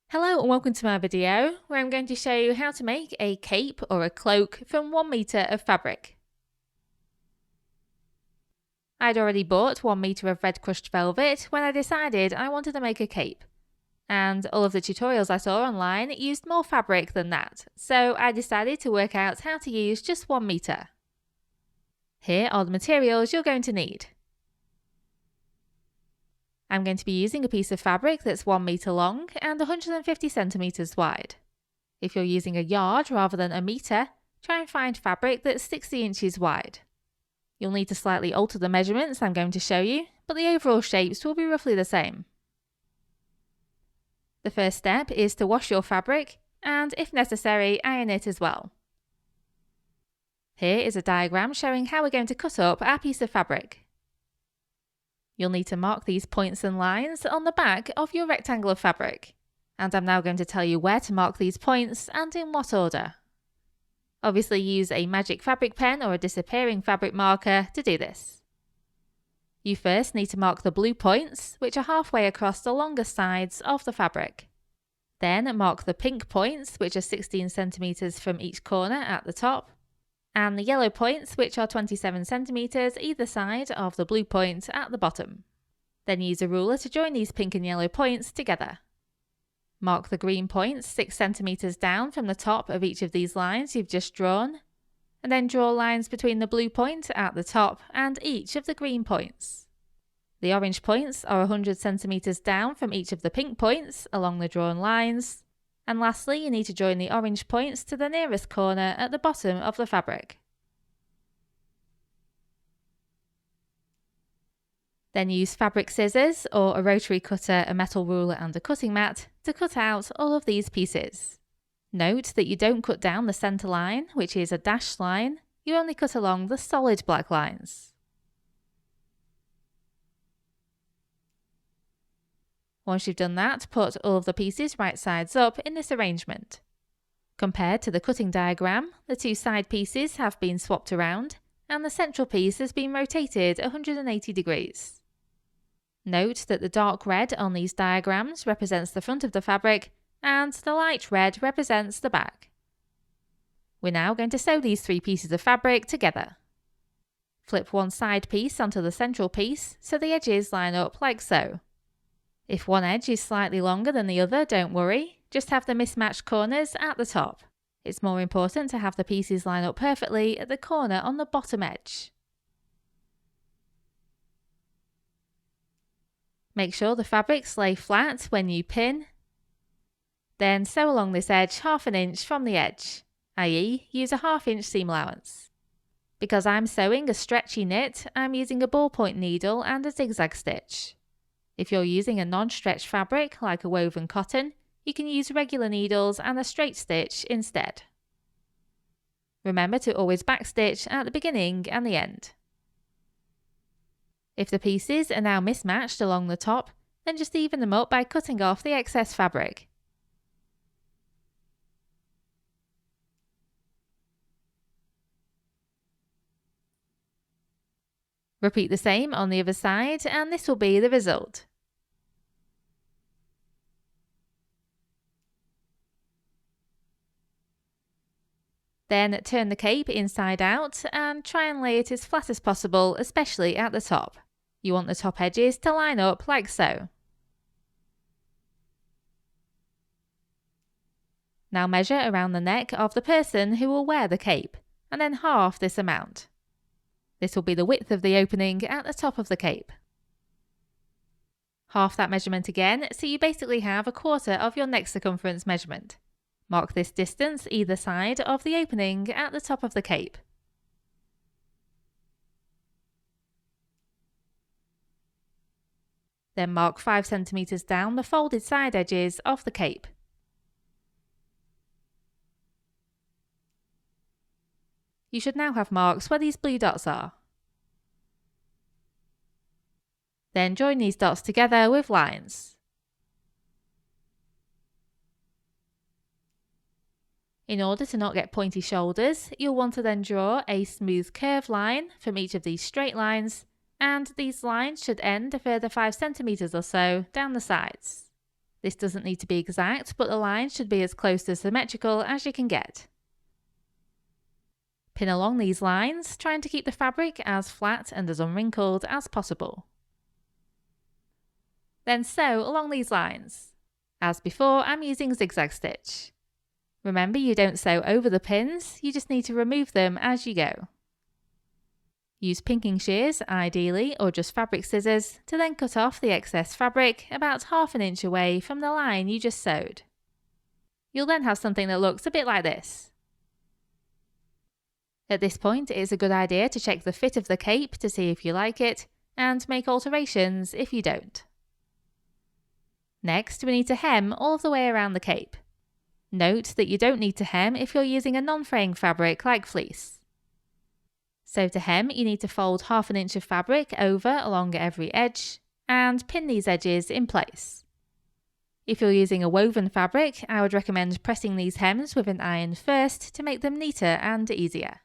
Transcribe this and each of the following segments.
Hello and welcome to my video where I'm going to show you how to make a cape or a cloak from 1 metre of fabric. I'd already bought 1 metre of red crushed velvet when I decided I wanted to make a cape, and all of the tutorials I saw online used more fabric than that, so I decided to work out how to use just 1 metre. Here are the materials you're going to need. I'm going to be using a piece of fabric that's 1 metre long and 150 centimetres wide. If you're using a yard rather than a metre, try and find fabric that's 60 inches wide. You'll need to slightly alter the measurements I'm going to show you, but the overall shapes will be roughly the same. The first step is to wash your fabric and, if necessary, iron it as well. Here is a diagram showing how we're going to cut up our piece of fabric. You'll need to mark these points and lines on the back of your rectangle of fabric, and I'm now going to tell you where to mark these points and in what order. Obviously use a magic fabric pen or a disappearing fabric marker to do this. You first need to mark the blue points, which are halfway across the longest sides of the fabric. Then mark the pink points, which are 16 centimetres from each corner at the top, and the yellow points, which are 27 centimetres either side of the blue point at the bottom. Then use a ruler to join these pink and yellow points together. Mark the green points 6 centimetres down from the top of each of these lines you've just drawn, and then draw lines between the blue point at the top and each of the green points. The orange points are 100 centimetres down from each of the pink points along the drawn lines. And lastly, you need to join the orange points to the nearest corner at the bottom of the fabric. Then use fabric scissors or a rotary cutter, a metal ruler and a cutting mat to cut out all of these pieces. Note that you don't cut down the centre line, which is a dashed line, you only cut along the solid black lines. Once you've done that, put all of the pieces right sides up in this arrangement. Compared to the cutting diagram, the two side pieces have been swapped around and the central piece has been rotated 180 degrees. Note that the dark red on these diagrams represents the front of the fabric and the light red represents the back. We're now going to sew these 3 pieces of fabric together. Flip one side piece onto the central piece so the edges line up like so. If one edge is slightly longer than the other, don't worry, just have the mismatched corners at the top. It's more important to have the pieces line up perfectly at the corner on the bottom edge. Make sure the fabrics lay flat when you pin. Then sew along this edge 1/2 inch from the edge, i.e. use a 1/2 inch seam allowance. Because I'm sewing a stretchy knit, I'm using a ballpoint needle and a zigzag stitch. If you're using a non-stretch fabric like a woven cotton, you can use regular needles and a straight stitch instead. Remember to always backstitch at the beginning and the end. If the pieces are now mismatched along the top, then just even them up by cutting off the excess fabric. Repeat the same on the other side and this will be the result. Then turn the cape inside out and try and lay it as flat as possible, especially at the top. You want the top edges to line up like so. Now measure around the neck of the person who will wear the cape, and then half this amount. This will be the width of the opening at the top of the cape. Half that measurement again, so you basically have 1/4 of your neck circumference measurement. Mark this distance either side of the opening at the top of the cape. Then mark 5 centimetres down the folded side edges of the cape. You should now have marks where these blue dots are. Then join these dots together with lines. In order to not get pointy shoulders, you'll want to then draw a smooth curved line from each of these straight lines, and these lines should end a further 5 centimetres or so down the sides. This doesn't need to be exact, but the line should be as close to symmetrical as you can get. Pin along these lines, trying to keep the fabric as flat and as unwrinkled as possible. Then sew along these lines. As before, I'm using zigzag stitch. Remember, you don't sew over the pins, you just need to remove them as you go. Use pinking shears, ideally, or just fabric scissors, to then cut off the excess fabric about ½ inch away from the line you just sewed. You'll then have something that looks a bit like this. At this point, it is a good idea to check the fit of the cape to see if you like it, and make alterations if you don't. Next, we need to hem all of the way around the cape. Note that you don't need to hem if you're using a non-fraying fabric like fleece. So to hem, you need to fold ½ inch of fabric over along every edge, and pin these edges in place. If you're using a woven fabric, I would recommend pressing these hems with an iron first to make them neater and easier.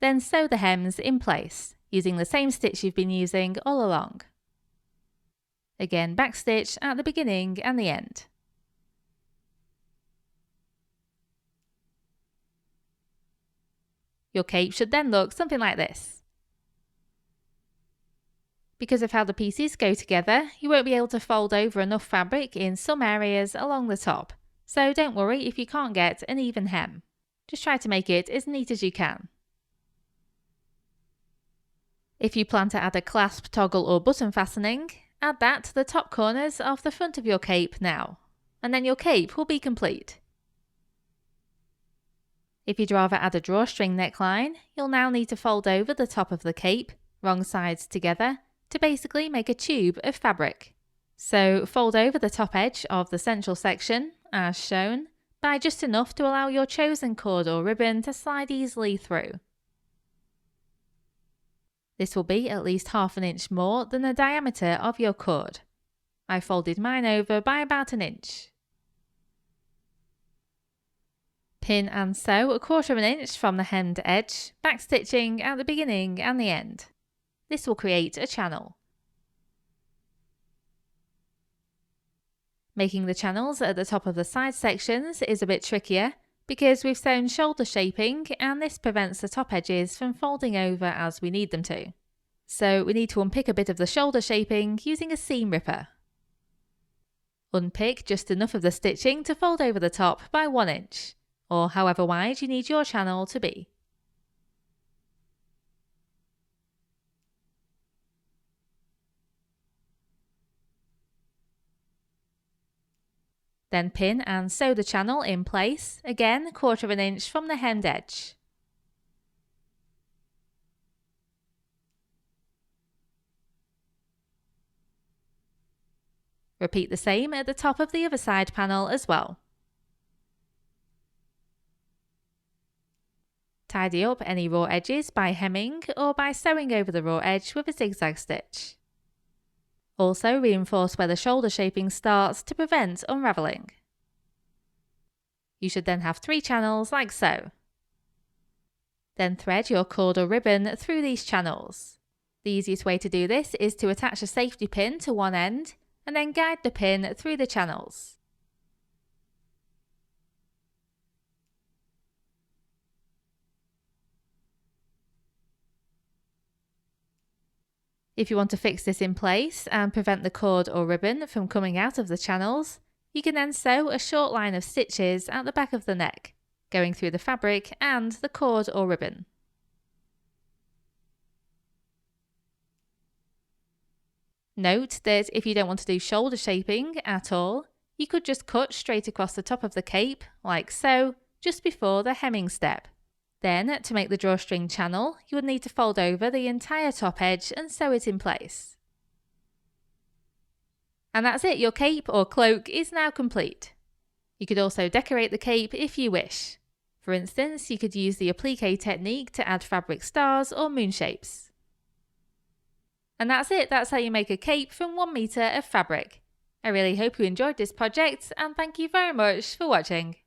Then sew the hems in place, using the same stitch you've been using all along. Again, backstitch at the beginning and the end. Your cape should then look something like this. Because of how the pieces go together, you won't be able to fold over enough fabric in some areas along the top, so don't worry if you can't get an even hem. Just try to make it as neat as you can. If you plan to add a clasp, toggle or button fastening, add that to the top corners of the front of your cape now, and then your cape will be complete. If you'd rather add a drawstring neckline, you'll now need to fold over the top of the cape, wrong sides together, to basically make a tube of fabric. So fold over the top edge of the central section, as shown, by just enough to allow your chosen cord or ribbon to slide easily through. This will be at least ½ inch more than the diameter of your cord. I folded mine over by about an inch. Pin and sew 1/4 inch from the hemmed edge, backstitching at the beginning and the end. This will create a channel. Making the channels at the top of the side sections is a bit trickier because we've sewn shoulder shaping and this prevents the top edges from folding over as we need them to. So we need to unpick a bit of the shoulder shaping using a seam ripper. Unpick just enough of the stitching to fold over the top by 1 inch, or however wide you need your channel to be. Then pin and sew the channel in place, again 1/4 inch from the hemmed edge. Repeat the same at the top of the other side panel as well. Tidy up any raw edges by hemming or by sewing over the raw edge with a zigzag stitch. Also reinforce where the shoulder shaping starts to prevent unravelling. You should then have 3 channels like so. Then thread your cord or ribbon through these channels. The easiest way to do this is to attach a safety pin to one end and then guide the pin through the channels. If you want to fix this in place and prevent the cord or ribbon from coming out of the channels, you can then sew a short line of stitches at the back of the neck, going through the fabric and the cord or ribbon. Note that if you don't want to do shoulder shaping at all, you could just cut straight across the top of the cape, like so, just before the hemming step. Then, to make the drawstring channel, you would need to fold over the entire top edge and sew it in place. And that's it, your cape or cloak is now complete. You could also decorate the cape if you wish. For instance, you could use the applique technique to add fabric stars or moon shapes. And that's it, that's how you make a cape from 1 metre of fabric. I really hope you enjoyed this project and thank you very much for watching.